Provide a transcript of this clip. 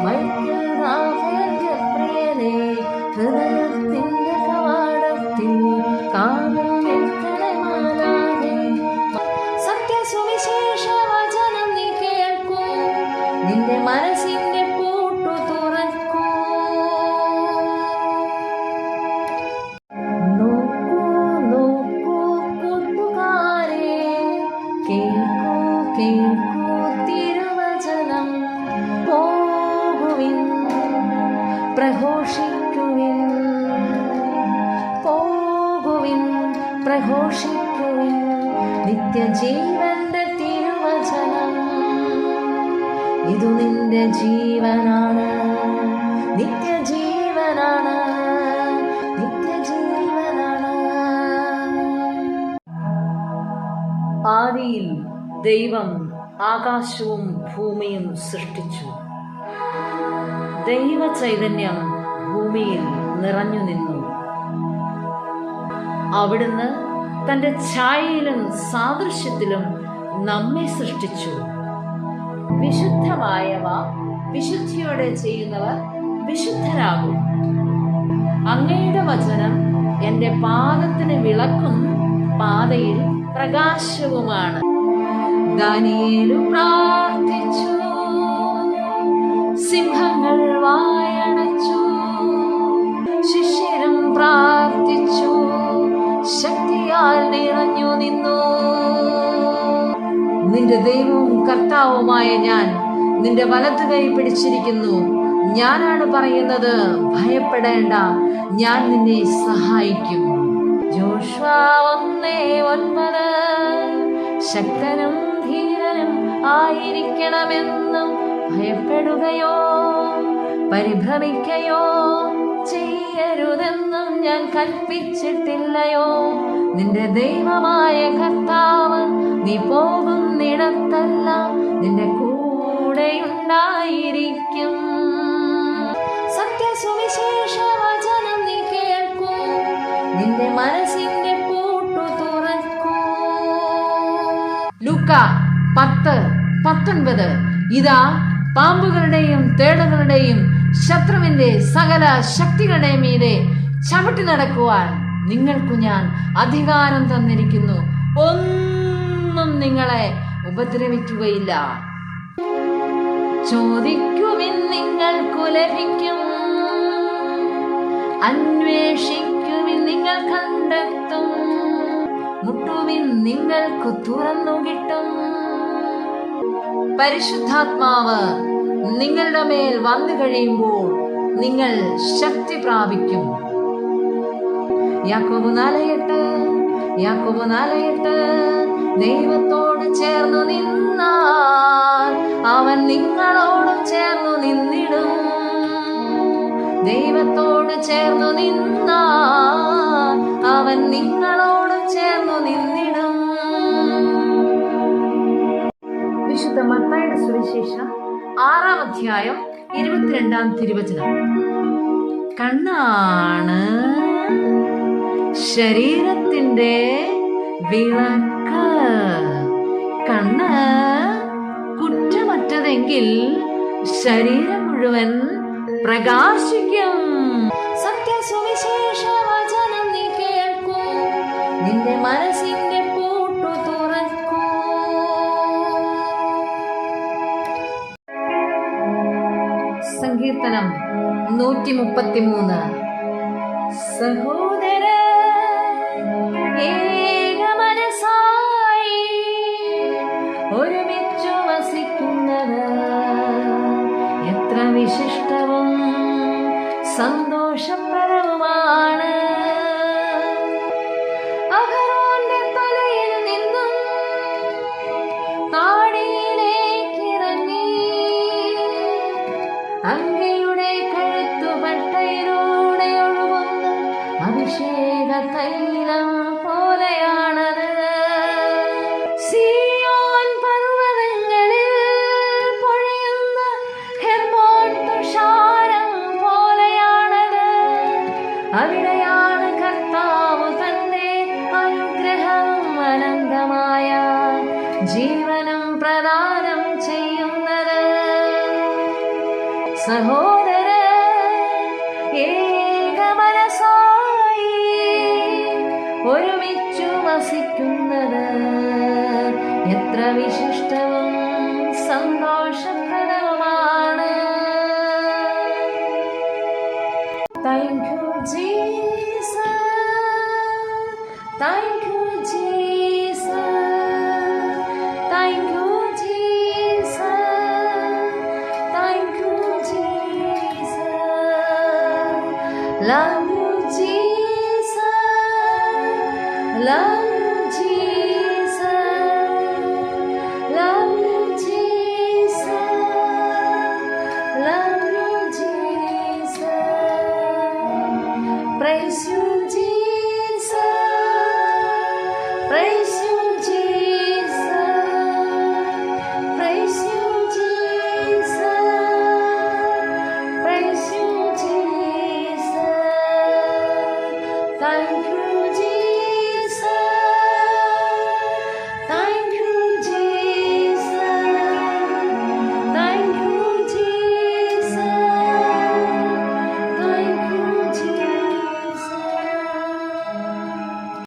Michael Rafale ഗബ്രിയേലേ, ഹൃദയത്തിന്റെ കവാടത്തിൽ കാവൽ നിൽക്കണേ മാലാഖേ. സത്യസുവിശേഷ വചനം നീ കേൾക്കൂ, നിന്റെ മനസ്സിന്റെ പൂട്ടു തുറക്കൂ. നോക്കൂ നോക്കൂ കൂട്ടുകാരേ, കേൾക്കൂ കേൾക്കൂ തിരുവചനം. പോകുവിൻ പ്രഘോഷിക്കുവിൻ, പോകുവിൻ പ്രഘോഷിക്കുവിൻ നിത്യജീവന്റെ തിരുവചനം. ഇതു നിന്റെ ജീവനാണ്, നിത്യജീവനാണ്, നിത്യജീവനാണ്. ആദിയിൽ ദൈവം ആകാശവും ഭൂമിയും സൃഷ്ടിച്ചു. ദൈവ ചൈതന്യം ഭൂമിയിൽ നിറഞ്ഞു നിന്നു. അവിടുന്ന് തന്റെ ഛായയിലും സാദൃശ്യത്തിലും നമ്മെ സൃഷ്ടിച്ചു. വിശുദ്ധമായവ വിശുദ്ധിയോടെ ചെയ്യുന്നവർ വിശുദ്ധരാകും. അങ്ങയുടെ വചനം എന്റെ പാദത്തിന് വിളക്കും പാതയിൽ പ്രകാശവുമാണ്. ദാനിയേൽ പ്രാർത്ഥിച്ചു, സിംഹങ്ങൾ വായടച്ചു. ശിഷ്യരും പ്രാർത്ഥിച്ചു, ശക്തിയാൽ നിറഞ്ഞു നിന്നു. നിന്റെ ദൈവവും കർത്താവുമായ ഞാൻ നിന്റെ വലതു കൈ പിടിച്ചിരിക്കുന്നു. ഞാനാണ് പറയുന്നത്, ഭയപ്പെടേണ്ട, ഞാൻ നിന്നെ സഹായിക്കും. ജോഷുവ 1:9 ശക്തനും ധീരനും ആയിരിക്കണമെന്നും ഭയപ്പെടുകയോ പരിഭ്രമിക്കയോ ചെയ്യരുതെന്നും ഞാൻ കൽപ്പിച്ചിട്ടില്ലയോ? നിന്റെ ദൈവമായ കർത്താവ് നീ പോകുന്നിടത്തെല്ലാം നിന്റെ കൂടെയുണ്ടായിരിക്കും. സത്യസുവിശേഷ വചനം നീ കേൾക്കൂ, നിന്റെ മനസ്സിന്റെ പൂട്ടു തുറക്കൂ. ലൂക്ക 10:19 ഇതാ പാമ്പുകളുടെയും തേളുകളുടെയും ശത്രുവിന്റെ സകല ശക്തികളുടെ മീതെ ചവിട്ടി നടക്കുവാൻ നിങ്ങൾക്കു ഞാൻ അധികാരം തന്നിരിക്കുന്നു. ഒന്നും നിങ്ങളെ ഉപദ്രവിക്കുകയില്ല. ചോദിക്കുവിൻ നിങ്ങൾക്കു ലഭിക്കും, അന്വേഷിക്കുവിൻ നിങ്ങൾ കണ്ടെത്തും, മുട്ടുവിൻ നിങ്ങൾക്ക് തുറന്നു കിട്ടും. പരിശുദ്ധാത്മാവ് നിങ്ങളുടെ മേൽ വന്നു കഴിയുമ്പോൾ നിങ്ങൾ ശക്തി പ്രാപിക്കും. യാക്കോബ് 4:8 ദൈവത്തോട് ചേർന്നു നിന്നാൽ അവൻ നിങ്ങളോടും ചേർന്നു നിന്നിടും. ദൈവത്തോട് ചേർന്നു നിന്നാൽ അവൻ നിങ്ങളോടും ചേർന്നു നിന്നിടും. വിശുദ്ധ മത്തായിയുടെ സുവിശേഷം 6:22 തിരുവചനം. കണ്ണാണ് ശരീരത്തിന്റെ വിളക്ക്. കണ്ണ് കുറ്റമറ്റതെങ്കിൽ ശരീരം മുഴുവൻ പ്രകാശിക്കും. സത്യസുവിശേഷ വചനം നീ കേൾക്കൂ, നിന്റെ മനസ്സിന്റെ പൂട്ടു തുറക്കൂ. സങ്കീർത്തനം 133. സഹോദര ഏകമനസായി ഒരുമിച്ചു വസിക്കുന്നത് എത്ര വിശിഷ്ടവും സന്തോഷപ്രദവുമാണ്. അഹരോന്റെ തലയിൽ നിന്നും താടിയിലേക്കിറങ്ങി അങ്ങയുടെ കഴുത്തുപട്ടയിലൂടെ ഒഴുകുന്ന അഭിഷേക തൈലം പോലെയാണത്. സിയോൻ പർവ്വതങ്ങളിൽ പൊഴിയുന്ന ഹെർമോൻ തുഷാരം പോലെയാണത്. അവിടെയാണ് കർത്താവ് തന്റെ അനുഗ്രഹം അനന്തമായ ജീവനും പ്രദാനം ചെയ്യുന്നത്. സഹോദര ഏകമനസായി ഒരുമിച്ചു വസിക്കുന്നത് എത്ര വിശിഷ്ടവും സന്തോഷപ്രദവുമാണ്. Thank you, Jesus. Thank you, Jesus. Thank you, Jesus. Thank you, Jesus. Love